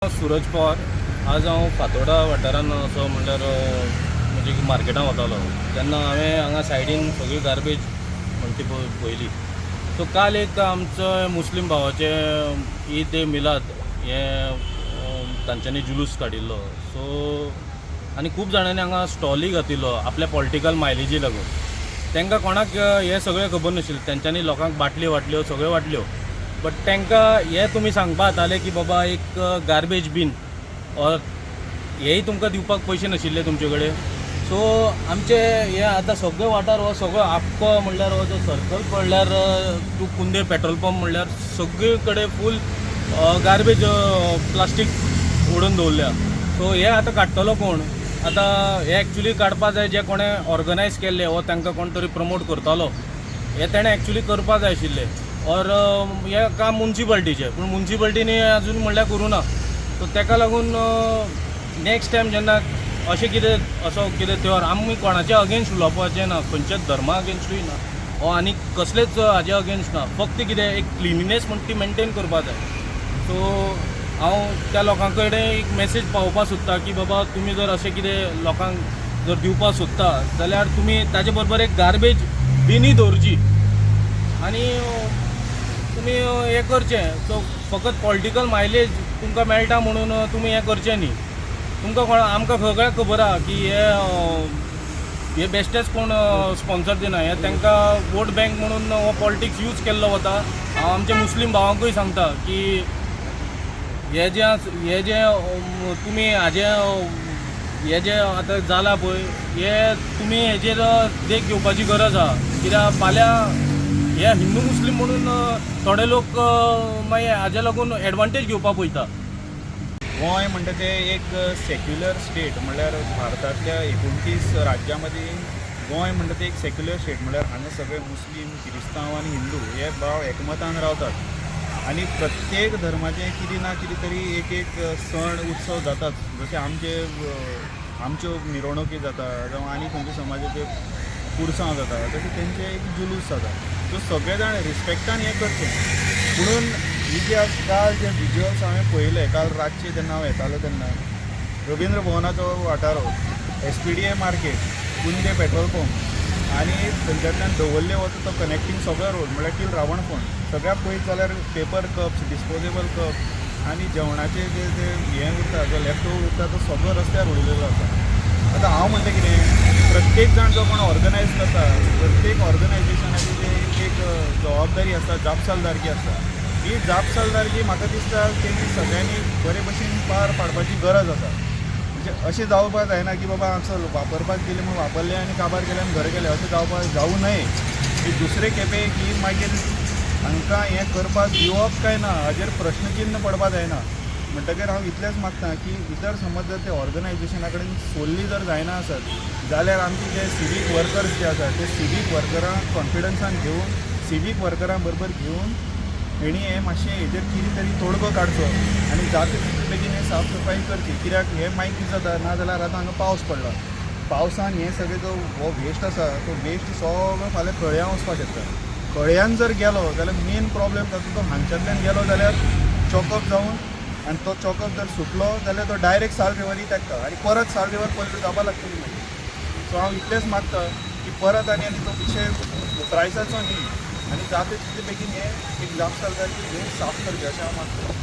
सूरज पवार. आज हांव फातोर्डा वाठारान असो म्हणल्यार म्हणजे मार्केटान वतालो तेन्ना हांवें हांगा सायडीन सगळी गार्बेज म्हणटी पळयली. सो काल एक आमचो मुस्लीम भावाचे ईद ए मिलाद हे तांच्यांनी जुलूस काडिल्लो. सो आनी खूब जाणांनी हांगा स्टॉली घातिल्लो आपल्या पॉलिटिकल मायलेजी लागून. तांकां कोणाक हे सगळें खबर नाशिल्लें. तेंच्यांनी लोकांक बाटल्यो वाटल्यो सगळ्यो वाटल्यो. बट तांकां हे तुमी सांगपा जाताले की बाबा एक गार्बेज बीन ऑर हेय तुमकां दिवपाक पयशे नाशिल्ले तुमचे कडेन. सो आमचे हे आतां सगळे वाठार हो सगळो आख्खो म्हणल्यार हो जो सर्कल पडल्यार तूं कुंदे पेट्रोल पंप म्हणल्यार सगळे कडेन फूल गार्बेज प्लास्टीक उडोवन दवरल्या. सो हे आतां काडटलो कोण? आतां हे एक्चुली काडपा जाय जे कोणें ऑर्गनायज केल्ले वो तांकां कोण तरी प्रमोट करतालो. हे ताणें एक्चुली करपा जाय आशिल्लें. और हे काम मुन्सिपाल्टीचें, पूण मुन्सिपाल्टीनी अजून म्हणल्यार करूं ना. सो ताका लागून नेक्स्ट टायम जेन्ना अशें कितें असो कितें त्योहार आमी कोणाच्या अगेन्स्ट उलोवपाचें ना, खंयच्याच धर्मा अगेन्स्टूय ना वो आनी कसलेच हाजे अगेन्स्ट ना. फक्त कितें एक क्लिनिनेस म्हणटा ती मेंटेन करपा जाय. सो हांव त्या लोकां कडेन एक मेसेज पावोवपाक सोदता की बाबा तुमी जर अशें कितें लोकांक जर दिवपाक सोदता जाल्यार तुमी ताजे बरोबर एक गार्बेज बिनी दवरची आनी तुमी हें करचें. सो फकत पॉलिटिकल मायलेज तुमकां मेळटा म्हणून तुमी हें करचें न्ही. तुमकां आमकां सगळ्यांक खबर आहा की हे बेश्टेच कोण स्पॉन्सर दिना. हे तांकां वोट बँक म्हणून हो पॉलिटिक्स यूज केल्लो वता. हांव आमच्या मुस्लीम भावांकूय सांगता की हे जे तुमी हे जे आतां जालां पळय हे तुमी हेजेर देख घेवपाची गरज आहा. कित्याक फाल्यां हे हिंदू मुस्लीम म्हणून थोडे लोक मागीर हाजे लागून एडवांटेज घेवपाक पळयता. गोंय म्हणटा ते एक सेक्युलर स्टेट म्हणल्यार भारतांतल्या 29 राज्यां मदीं गोंय म्हणटा ते एक सेक्युलर स्टेट. म्हणल्यार हांगा सगळे मुस्लीम, क्रिस्तांव आनी हिंदू हे भाव एकमतान रावतात. आनी प्रत्येक धर्माचें कितें ना कितें तरी एक सण उत्सव जातात. जशे आमच्यो मिरवणुकी जाता जावं आनी खंयच्या समाजाचे पुरसांव जाता तशें तेंचे एक जुलूस जाता. सो सगळे जाण रिस्पेक्टान हें करचें. पुणून ही जी काल जे विज्युअल्स हांवें पळयले काल रातचे जेन्ना हांव येतालो तेन्ना रविंद्र भवनाचो वाठारो, SPDA market, Kunde petrol pump आनी थंयच्यातल्यान दवरले वता तो कनेक्टींग सगळो रोड म्हणल्यार टील रावणफोंड सगळ्याक पळयत जाल्यार पेपर कप्स, डिस्पोजेबल कप आनी जेवणाचे जे हें उरता जो लेफ्ट ओवर उरता तो सगळो रस्त्यार उडयलेलो आसा. आतां हांव म्हणटा कितें, प्रत्येक जाण जो कोण ऑर्गनायज करता प्रत्येक ऑर्गनायजेशनाची जे एक जबाबदारी आसता, जापसालदारकी आसता, ही जापसालदारकी म्हाका दिसता तेणी सगळ्यांनी बरे भशेन पार पाडपाची गरज आसा. म्हणजे अशें जावपाक जायना की बाबा आमचो वापरपाक दिले म्हूण वापरले आनी काबार केले आनी घरा गेले अशें जावं नये. की दुसरे खेपे की मागीर हांकां हें करपाक दिवप काय ना हाजेर प्रश्नचिन्न पडपाक जायना. म्हणटकीर हांव इतलेंच मागतां की जर समज जर ते ऑर्गनायजेशना कडेन सोडली जर जायना आसत जाल्यार आमचे जे सिवीक वर्कर्स जे आसात ते सिवीक वर्करांक कॉन्फिडन्सान घेवन सिवीक वर्करां बरोबर घेवन हेणी हें मातशें हेजेर कितें तरी तोडगो काडचो आनी जाता तितले बेगीन हें साफ सफाई करची. कित्याक हें मागीर कितें जाता नाजाल्यार आतां हांगा पावस पडला. पावसान हें सगळें जो हो वेस्ट आसा तो वेस्ट सगळो फाल्यां कळ्यां वचपाक शकता. कळ्यान जर गेलो जाल्यार मेन प्रॉब्लेम जाता तो हांगच्यातल्यान गेलो जाल्यार चॉकअप जावन आनी तो चॉकअप जर सुटलो जाल्यार तो डायरेक्ट साल रिवरी तेंकता आनी परत साल रिवर पयलीं जावपाक लागतली मागीर. सो हांव इतलेंच मागतां की परत आनी तो विशय प्रायसाचो न्ही आनी जाता तितले बेगीन हें एक जापसालदारकी घेवन साफ करचें अशें हांव मागतां.